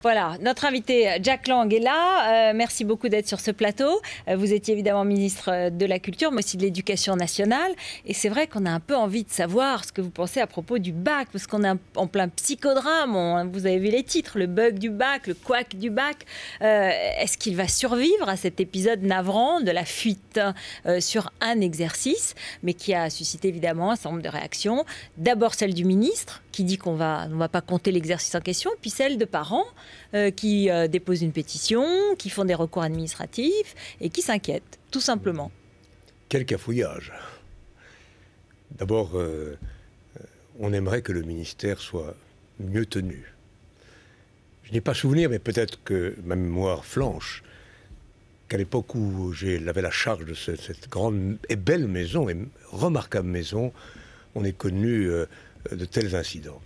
Voilà, notre invité Jack Lang est là. Merci beaucoup d'être sur ce plateau. Vous étiez évidemment ministre de la Culture, mais aussi de l'Éducation nationale. Et c'est vrai qu'on a un peu envie de savoir ce que vous pensez à propos du bac, parce qu'on est en plein psychodrame. Vous avez vu les titres, le bug du bac, le couac du bac. Est-ce qu'il va survivre à cet épisode navrant de la fuite sur un exercice, mais qui a suscité évidemment un certain nombre de réactions. D'abord celle du ministre, qui dit qu'on ne va pas compter l'exercice en question, puis celle de parents qui déposent une pétition, qui font des recours administratifs et qui s'inquiètent, tout simplement. Quel cafouillage! D'abord, on aimerait que le ministère soit mieux tenu. Je n'ai pas souvenir, mais peut-être que ma mémoire flanche, qu'à l'époque où j'avais la charge de cette grande et belle maison, et remarquable maison, on ait connu de tels incidents.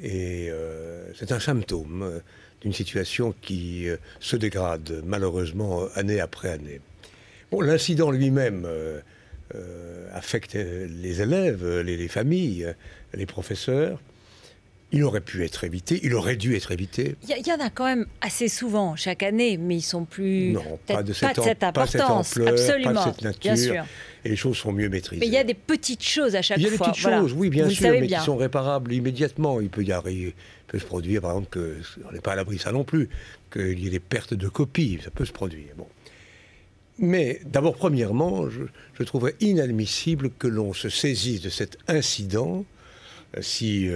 Et c'est un symptôme d'une situation qui se dégrade malheureusement année après année. Bon, l'incident lui-même affecte les élèves, les familles, les professeurs. Il aurait pu être évité, il aurait dû être évité. Il y en a quand même assez souvent chaque année, mais ils sont plus... Non, pas de cette ampleur, absolument, pas de cette nature. Bien sûr. Et les choses sont mieux maîtrisées. Mais il y a des petites choses à chaque fois. Il y a des petites choses, oui, bien sûr, mais qui sont réparables immédiatement. Il peut se produire, par exemple, on n'est pas à l'abri de ça non plus, qu'il y ait des pertes de copies, ça peut se produire. Bon. Mais d'abord, premièrement, je trouverais inadmissible que l'on se saisisse de cet incident, si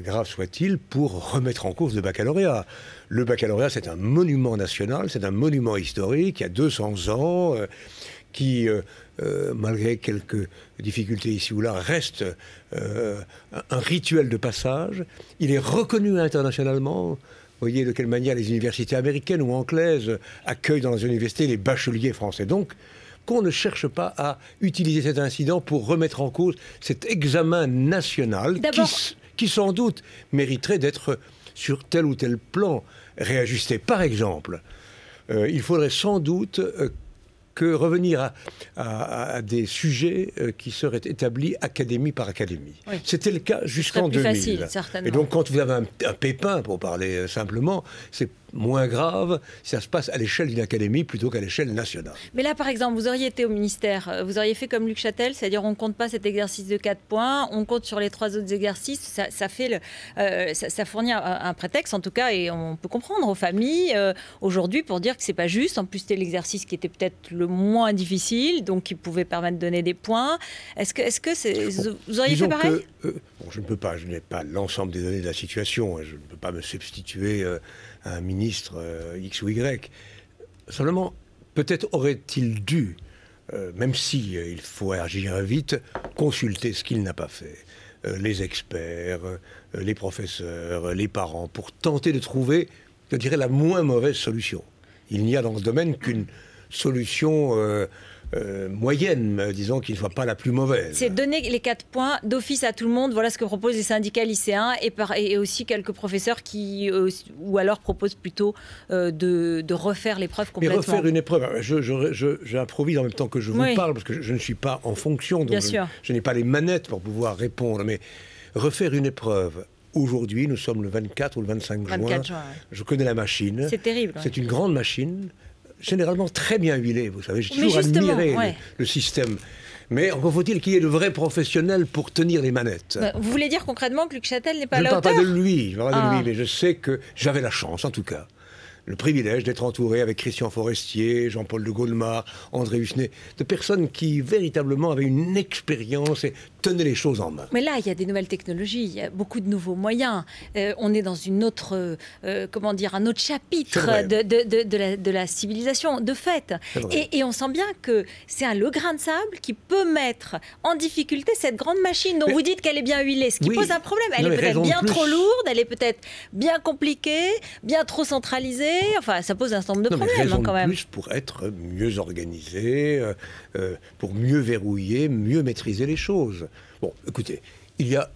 grave soit-il, pour remettre en cause le baccalauréat. Le baccalauréat, c'est un monument national, c'est un monument historique, il y a 200 ans, qui, malgré quelques difficultés ici ou là, reste un rituel de passage. Il est reconnu internationalement. Vous voyez de quelle manière les universités américaines ou anglaises accueillent dans les universités les bacheliers français. Donc, qu'on ne cherche pas à utiliser cet incident pour remettre en cause cet examen national qui sans doute mériterait d'être sur tel ou tel plan réajusté. Par exemple, il faudrait sans doute que revenir à des sujets qui seraient établis académie par académie. Oui. C'était le cas jusqu'en 2000. Facile, certainement. Et donc quand vous avez un pépin, pour parler simplement, c'est moins grave si ça se passe à l'échelle d'une académie plutôt qu'à l'échelle nationale. Mais là, par exemple, vous auriez été au ministère, vous auriez fait comme Luc Châtel, c'est-à-dire on ne compte pas cet exercice de 4 points, on compte sur les 3 autres exercices, ça fournit un prétexte, en tout cas, et on peut comprendre aux familles aujourd'hui pour dire que c'est pas juste. En plus, c'était l'exercice qui était peut-être le moins difficile, donc qui pouvait permettre de donner des points. Est-ce que vous auriez fait pareil? Je n'ai pas l'ensemble des données de la situation, je ne peux pas me substituer à un ministre X ou Y. Simplement, peut-être aurait-il dû, même si il faut agir vite, consulter ce qu'il n'a pas fait. Les experts, les professeurs, les parents, pour tenter de trouver, je dirais, la moins mauvaise solution. Il n'y a dans ce domaine qu'une solution moyenne, disons, qui ne soit pas la plus mauvaise. C'est donner les 4 points d'office à tout le monde. Voilà ce que proposent les syndicats lycéens et aussi quelques professeurs qui, ou alors proposent plutôt de refaire l'épreuve complètement. Mais refaire une épreuve, j'improvise en même temps que je vous parle, parce que je ne suis pas en fonction, donc je n'ai pas les manettes pour pouvoir répondre. Mais refaire une épreuve, aujourd'hui, nous sommes le 24 ou le 25 juin, je connais la machine. C'est terrible. C'est une grande machine, généralement très bien huilé, vous savez, j'ai toujours admiré le système. Mais encore faut-il qu'il y ait de vrais professionnels pour tenir les manettes. Vous voulez dire concrètement que Luc Châtel n'est pas à la hauteur? Je ne parle pas de lui, mais je sais que j'avais la chance, en tout cas, le privilège d'être entouré avec Christian Forestier, Jean-Paul de Gaulmar, André Hussenet, de personnes qui véritablement avaient une expérience et tenaient les choses en main. Mais là, il y a des nouvelles technologies, il y a beaucoup de nouveaux moyens. On est dans une autre, comment dire, un autre chapitre de la civilisation, de fait. Et on sent bien que c'est un le grain de sable qui peut mettre en difficulté cette grande machine dont vous dites qu'elle est bien huilée, ce qui pose un problème. Elle est peut-être bien trop lourde, elle est peut-être bien compliquée, bien trop centralisée. Enfin, ça pose un certain nombre de problèmes quand même. Plus pour être mieux organisé, pour mieux verrouiller, mieux maîtriser les choses. Bon, écoutez, il y a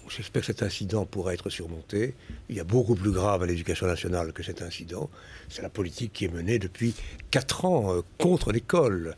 j'espère que cet incident pourra être surmonté. Il y a beaucoup plus grave à l'éducation nationale que cet incident. C'est la politique qui est menée depuis 4 ans contre l'école.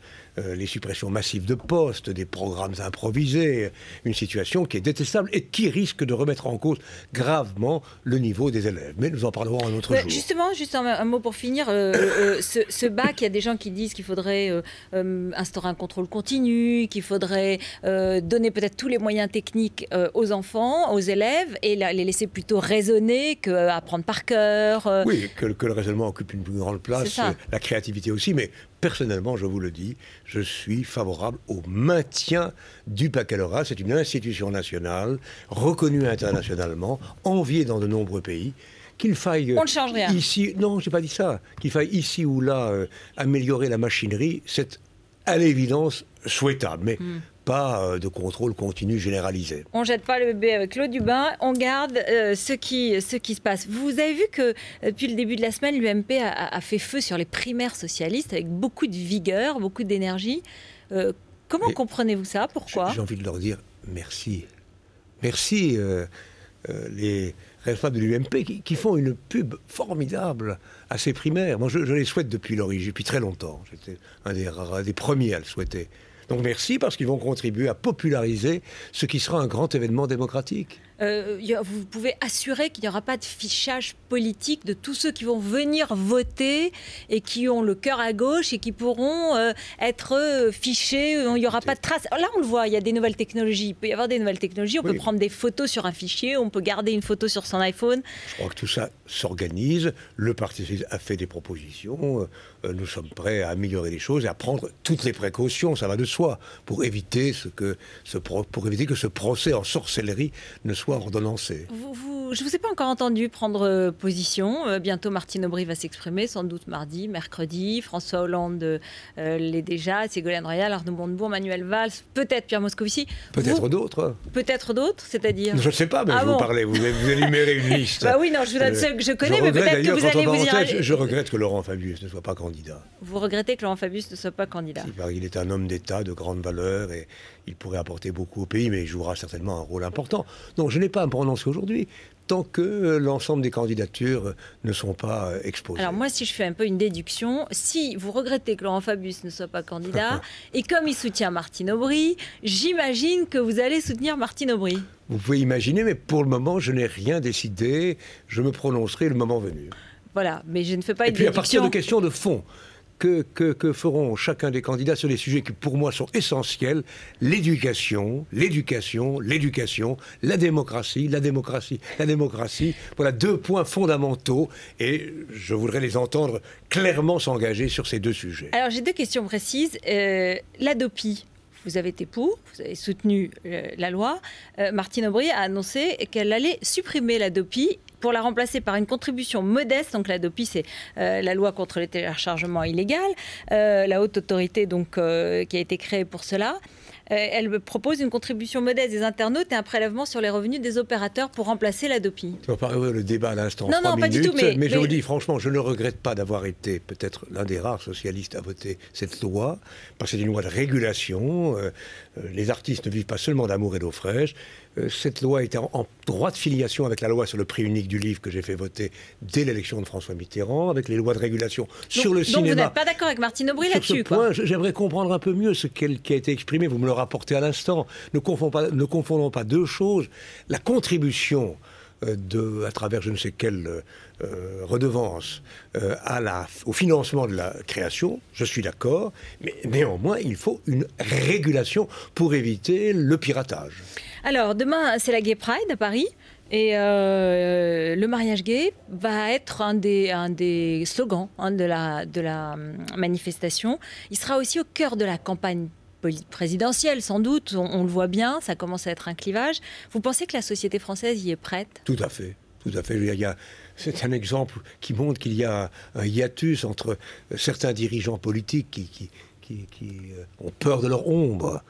Les suppressions massives de postes, des programmes improvisés, une situation qui est détestable et qui risque de remettre en cause gravement le niveau des élèves. Mais nous en parlerons un autre jour. Justement, juste un mot pour finir. Ce bac, il y a des gens qui disent qu'il faudrait instaurer un contrôle continu, qu'il faudrait donner peut-être tous les moyens techniques aux enfants, aux élèves, et les laisser plutôt raisonner qu'apprendre par cœur. Oui, que le raisonnement occupe une plus grande place, la créativité aussi, mais personnellement, je vous le dis, je suis favorable au maintien du baccalauréat. C'est une institution nationale, reconnue internationalement, enviée dans de nombreux pays. Qu'il faille on ne change rien. Ici, non, j'ai pas dit ça. Qu'il faille ici ou là améliorer la machinerie, c'est à l'évidence souhaitable, mais pas de contrôle continu généralisé. On ne jette pas le bébé avec l'eau du bain, on garde ce qui se passe. Vous avez vu que depuis le début de la semaine, l'UMP a fait feu sur les primaires socialistes avec beaucoup de vigueur, beaucoup d'énergie. Comment comprenez-vous ça? Pourquoi? J'ai envie de leur dire merci. Merci les responsables de l'UMP qui font une pub formidable à ces primaires. Moi, je les souhaite depuis l'origine, depuis très longtemps. J'étais un des premiers à le souhaiter. Donc merci parce qu'ils vont contribuer à populariser ce qui sera un grand événement démocratique. Vous pouvez assurer qu'il n'y aura pas de fichage politique de tous ceux qui vont venir voter et qui ont le cœur à gauche et qui pourront être fichés, il n'y aura pas de traces. Là, on le voit, il y a des nouvelles technologies. Il peut y avoir des nouvelles technologies. On peut prendre des photos sur un fichier, on peut garder une photo sur son iPhone. Je crois que tout ça s'organise. Le Parti socialiste a fait des propositions. Nous sommes prêts à améliorer les choses et à prendre toutes les précautions, ça va de soi, pour éviter que ce procès en sorcellerie ne soit ordonnancé. Je ne vous ai pas encore entendu prendre position. Bientôt, Martine Aubry va s'exprimer, sans doute mardi, mercredi. François Hollande l'est déjà, Ségolène Royal, Arnaud Montebourg, Manuel Valls, peut-être Pierre Moscovici. Peut-être d'autres. Peut-être d'autres, c'est-à-dire? Je ne sais pas, mais vous parlez, vous énumérez une liste. Bah oui, non, je vous donne ceux que je connais, mais peut-être que vous allez vous y arriver. Je regrette que Laurent Fabius ne soit pas candidat. Vous regrettez que Laurent Fabius ne soit pas candidat? Il est un homme d'État de grande valeur et il pourrait apporter beaucoup au pays, mais il jouera certainement un rôle important. Donc je n'ai pas à me prononcer aujourd'hui, tant que l'ensemble des candidatures ne sont pas exposées. Alors moi, si je fais un peu une déduction, si vous regrettez que Laurent Fabius ne soit pas candidat, et comme il soutient Martine Aubry, j'imagine que vous allez soutenir Martine Aubry. Vous pouvez imaginer, mais pour le moment, je n'ai rien décidé. Je me prononcerai le moment venu. Voilà, mais je ne fais pas une déduction. Et puis à partir de questions de fond, que feront chacun des candidats sur des sujets qui pour moi sont essentiels: l'éducation, la démocratie. Voilà 2 points fondamentaux et je voudrais les entendre clairement s'engager sur ces 2 sujets. Alors j'ai 2 questions précises. L'Hadopi, vous avez été pour, vous avez soutenu la loi. Martine Aubry a annoncé qu'elle allait supprimer l'Hadopi pour la remplacer par une contribution modeste. Donc l'Hadopi, c'est la loi contre le téléchargement illégal, la haute autorité donc, qui a été créée pour cela. Elle propose une contribution modeste des internautes et un prélèvement sur les revenus des opérateurs pour remplacer l'Hadopi. Tu vas pas ouvrir le débat à l'instant, non, 3 minutes, pas du tout, mais je vous dis franchement, je ne regrette pas d'avoir été peut-être l'un des rares socialistes à voter cette loi, parce que c'est une loi de régulation. Les artistes ne vivent pas seulement d'amour et d'eau fraîche. Cette loi était en droite filiation avec la loi sur le prix unique du livre que j'ai fait voter dès l'élection de François Mitterrand, avec les lois de régulation sur le cinéma. Donc vous n'êtes pas d'accord avec Martine Aubry là-dessus? J'aimerais comprendre un peu mieux ce qui a été exprimé. Vous me le rapportez à l'instant. Ne confondons pas 2 choses. La contribution à travers je ne sais quelle redevance au financement de la création, je suis d'accord, mais néanmoins il faut une régulation pour éviter le piratage. Alors demain c'est la Gay Pride à Paris et le mariage gay va être un des slogans de la manifestation. Il sera aussi au cœur de la campagne présidentielle, sans doute, on le voit bien, ça commence à être un clivage. Vous pensez que la société française y est prête? Tout à fait. C'est un exemple qui montre qu'il y a un hiatus entre certains dirigeants politiques qui ont peur de leur ombre,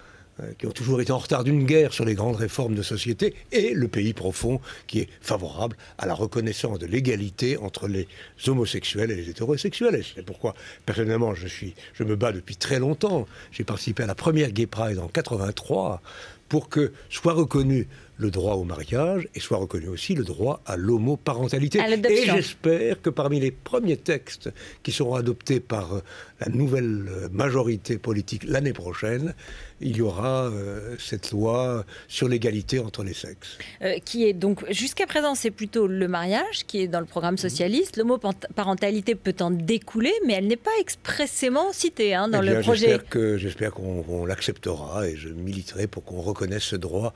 qui ont toujours été en retard d'une guerre sur les grandes réformes de société, et le pays profond qui est favorable à la reconnaissance de l'égalité entre les homosexuels et les hétérosexuels. Et c'est pourquoi, personnellement, je me bats depuis très longtemps. J'ai participé à la première Gay Pride en 83 pour que soit reconnue le droit au mariage et soit reconnu aussi le droit à l'homoparentalité. Et j'espère que parmi les premiers textes qui seront adoptés par la nouvelle majorité politique l'année prochaine, il y aura cette loi sur l'égalité entre les sexes. Qui est donc, jusqu'à présent, c'est plutôt le mariage qui est dans le programme socialiste. L'homoparentalité peut en découler, mais elle n'est pas expressément citée dans le projet. J'espère qu'on l'acceptera et je militerai pour qu'on reconnaisse ce droit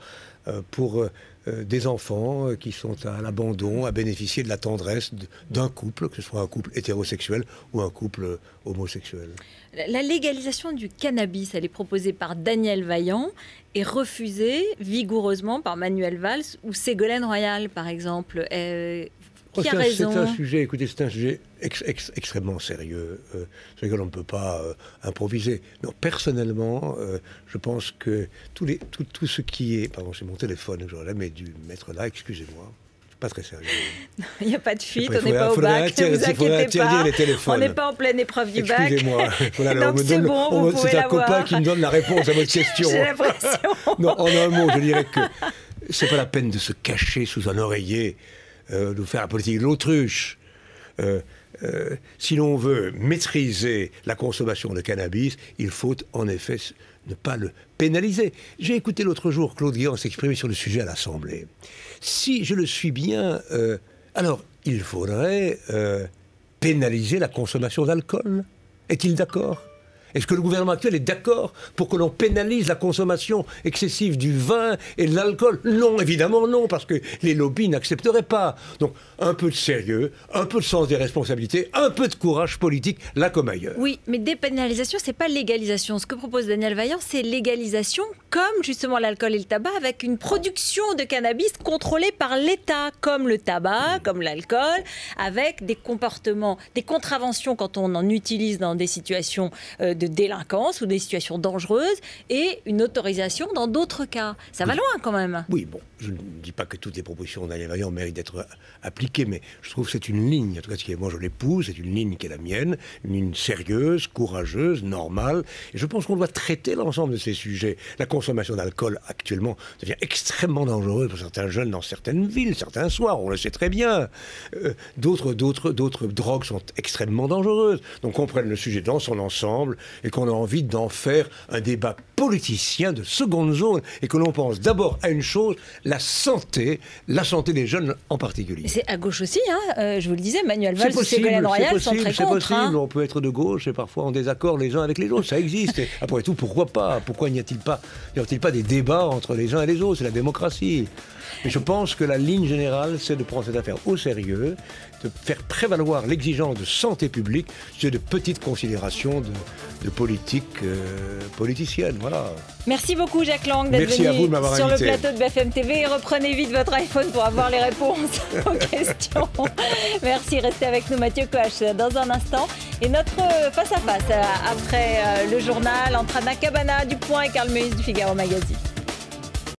pour des enfants qui sont à l'abandon, à bénéficier de la tendresse d'un couple, que ce soit un couple hétérosexuel ou un couple homosexuel. La légalisation du cannabis, elle est proposée par Daniel Vaillant et refusée vigoureusement par Manuel Valls ou Ségolène Royal, par exemple. Qui a raison ? C'est un sujet, écoutez, c'est un sujet extrêmement sérieux, sur lequel on ne peut pas improviser. Non, personnellement, je pense que tout ce qui est... Pardon, c'est mon téléphone, j'aurais jamais dû mettre là, excusez-moi. Pas très sérieux. Il n'y a pas de fuite, on n'est pas au bac, ne vous inquiétez pas. On n'est pas en pleine épreuve du bac. Excusez-moi. Voilà, donc c'est bon, vous pouvez l'avoir. C'est un copain qui me donne la réponse à votre question. J'ai l'impression. Non, en un mot, je dirais que c'est pas la peine de se cacher sous un oreiller, de faire la politique de l'autruche. Si l'on veut maîtriser la consommation de cannabis, il faut en effet ne pas le pénaliser. J'ai écouté l'autre jour Claude Guéant s'exprimer sur le sujet à l'Assemblée. Si je le suis bien, alors il faudrait pénaliser la consommation d'alcool. Est-il d'accord ? Est-ce que le gouvernement actuel est d'accord pour que l'on pénalise la consommation excessive du vin et de l'alcool? Non, évidemment non, parce que les lobbies n'accepteraient pas. Donc, un peu de sérieux, un peu de sens des responsabilités, un peu de courage politique, là comme ailleurs. Oui, mais dépénalisation, c'est pas légalisation. Ce que propose Daniel Vaillant, c'est légalisation, comme justement l'alcool et le tabac, avec une production de cannabis contrôlée par l'État, comme le tabac, comme l'alcool, avec des comportements, des contraventions quand on en utilise dans des situations de délinquance ou des situations dangereuses et une autorisation dans d'autres cas. Ça va loin quand même. Oui, bon, je ne dis pas que toutes les propositions d'Daniel Vaillant méritent d'être appliquées, mais je trouve que c'est une ligne, en tout cas moi je l'épouse, c'est une ligne qui est la mienne, une ligne sérieuse, courageuse, normale, et je pense qu'on doit traiter l'ensemble de ces sujets. La consommation d'alcool actuellement devient extrêmement dangereuse pour certains jeunes dans certaines villes, certains soirs, on le sait très bien. D'autres drogues sont extrêmement dangereuses. Donc on prenne le sujet dans son ensemble et qu'on a envie d'en faire un débat politicien de seconde zone et que l'on pense d'abord à une chose, la santé des jeunes en particulier. C'est à gauche aussi, je vous le disais, Manuel Valls et Ségolène Royal sont très contre. C'est possible, on peut être de gauche et parfois en désaccord les uns avec les autres, ça existe. Et après tout, pourquoi pas? Pourquoi n'y a-t-il pas des débats entre les uns et les autres? C'est la démocratie. Mais je pense que la ligne générale, c'est de prendre cette affaire au sérieux, de faire prévaloir l'exigence de santé publique sur de petites considérations de politique politicienne. Voilà. Merci beaucoup Jacques Lang d'être venu sur le plateau de BFM TV et reprenez vite votre iPhone pour avoir les réponses aux questions. Merci, restez avec nous Mathieu Coache dans un instant. Et notre face-à-face après le journal entre Anna Cabana du Point et Carl Meus du Figaro Magazine.